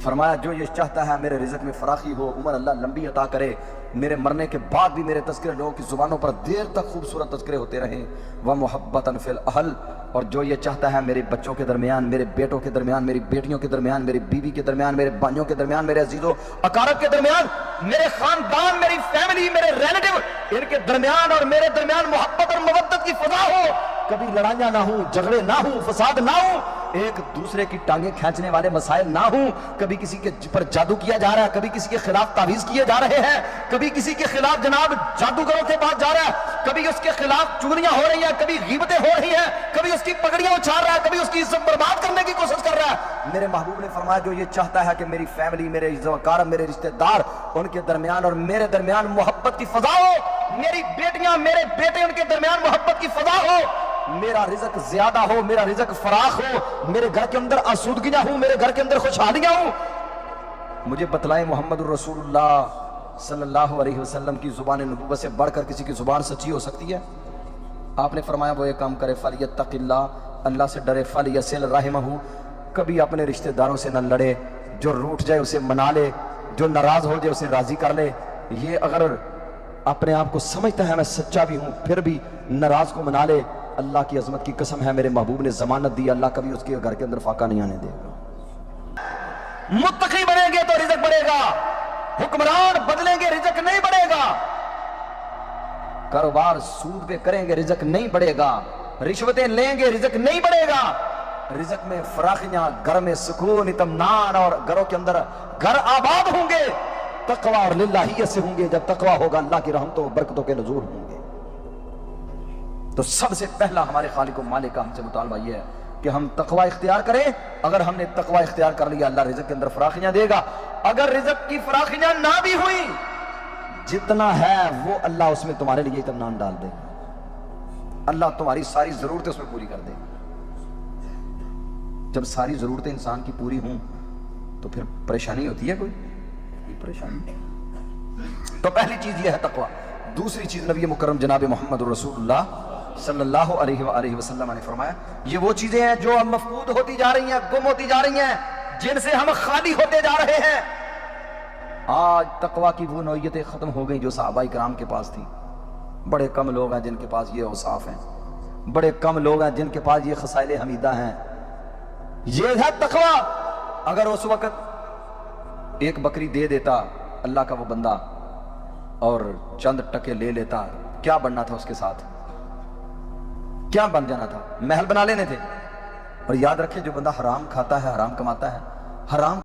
فرمایا جو یہ چاہتا ہے میرے رزق میں فراخی ہو، عمر اللہ لمبی عطا کرے، میرے مرنے کے بعد بھی میرے تذکرے لوگوں کی زبانوں پر دیر تک خوبصورت تذکرے ہوتے رہیں، وَمُحَبَّتًا فِي الْأَهْلِ، اور جو یہ چاہتا ہے میرے بچوں کے درمیان، میرے بیٹوں کے درمیان، میری بیٹیوں کے درمیان، میری بیوی کے درمیان، میرے بھائیوں کے درمیان، میرے عزیزوں اقارب کے درمیان، میرے خاندان، میری فیملی، میرے ریلیٹو، ان کے درمیان اور میرے درمیان محبت اور مودت کی فضا ہو، کبھی لڑائیاں نہ ہوں، جھگڑے نہ ہوں، فساد نہ ہوں، ایک دوسرے کی ٹانگیں کھینچنے والے مسائل نہ ہوں، کبھی کسی کے پر جادو کیا جا رہا ہے، کبھی کسی کے خلاف تعویذ کیے جا رہے ہیں، کبھی کسی کے خلاف جناب جادوگروں کے پاس جا رہا ہے، کبھی اس کے خلاف چغلیاں ہو رہی ہیں، کبھی غیبتیں ہو رہی ہیں، کبھی اس کی پگڑیاں اچھال رہا ہے، کبھی اس کی عزت برباد کرنے کی کوشش کر رہا ہے۔ میرے محبوب نے فرمایا جو یہ چاہتا ہے کہ میری فیملی، میرے عزت و اقارب، میرے رشتہ دار، ان کے درمیان اور میرے درمیان محبت کی فضا ہو، میری بیٹیاں، میرے بیٹے، ان کے درمیان محبت کی فضا ہو، میرا رزق زیادہ ہو، میرا رزق فراخ ہو، میرے گھر کے اندر آسودگیاں ہوں، میرے گھر کے اندر خوشحالیاں ہوں، مجھے بتلائیں محمد الرسول اللہ صلی اللہ علیہ وسلم کی زبان نبوت سے بڑھ کر کسی کی زبان سچی ہو سکتی ہے؟ آپ نے فرمایا وہ ایک کام کرے، فَلْيَتَّقِ اللَّهَ، اللہ سے ڈرے، فَلْيَصِلْ رَحِمَهُ، کبھی اپنے رشتہ داروں سے نہ لڑے، جو روٹھ جائے اسے منا لے، جو ناراض ہو جائے اسے راضی کر لے۔ یہ اگر اپنے آپ کو سمجھتا ہے میں سچا بھی ہوں پھر بھی ناراض کو منا لے، اللہ کی عظمت کی قسم ہے، میرے محبوب نے ضمانت دی، اللہ کبھی اس کے گھر کے اندر فاقہ نہیں آنے دے گا۔ متقی بنیں گے تو رزق بڑھے گا، حکمران بدلیں گے رزق نہیں بڑھے گا، کاروبار سود پہ کریں گے رزق نہیں بڑھے گا، رشوتیں لیں گے رزق نہیں بڑھے گا، رزق میں فراخیاں، گھر میں سکون، اطمینان، اور گھروں کے اندر گھر آباد ہوں گے، تقوی اور للہیت سے ہوں گے۔ جب تقوی ہوگا اللہ کی رحمتوں و برکتوں کے نزول ہوں گے۔ تو سب سے پہلا ہمارے خالق و مالک کا ہم سے مطالبہ یہ ہے کہ ہم تقوی اختیار کریں۔ اگر ہم نے تقوی اختیار کر لیا اللہ رزق کے اندر فراخیاں دے گا، اگر رزق کی فراخیاں نہ بھی ہوئی، جتنا ہے وہ اللہ اس میں تمہارے لیے اطمینان ڈال دے گا، اللہ تمہاری ساری ضرورتیں اس میں پوری کر دے گا۔ جب ساری ضرورتیں انسان کی پوری ہوں تو پھر پریشانی ہوتی ہے؟ کوئی پریشانی نہیں۔ تو پہلی چیز یہ ہے تقوی۔ دوسری چیز نبی مکرم جناب محمد رسول اللہ صلی اللہ علیہ وآلہ وسلم نے فرمایا یہ وہ چیزیں ہیں جو اب مفقود ہوتی جا رہی ہیں، گم ہوتی جا رہی ہیں، جن سے ہم خالی ہوتے جا رہے ہیں۔ آج تقوی کی وہ نوعیتیں ختم ہو گئیں جو صحابہ کرام کے پاس تھیں۔ بڑے کم لوگ ہیں جن کے پاس یہ اوصاف ہیں، بڑے کم لوگ ہیں جن کے پاس یہ خصائل حمیدہ ہیں۔ یہ ہے تقوی۔ اگر اس وقت ایک بکری دے دیتا اللہ کا وہ بندہ اور چند ٹکے لے لیتا، کیا بننا تھا اس کے ساتھ؟ کیا بن جانا تھا؟ محل بنا لینے تھے۔ اور یاد رکھے جو بندہ حرام کھاتا ہے، حرام کماتا ہے، حرام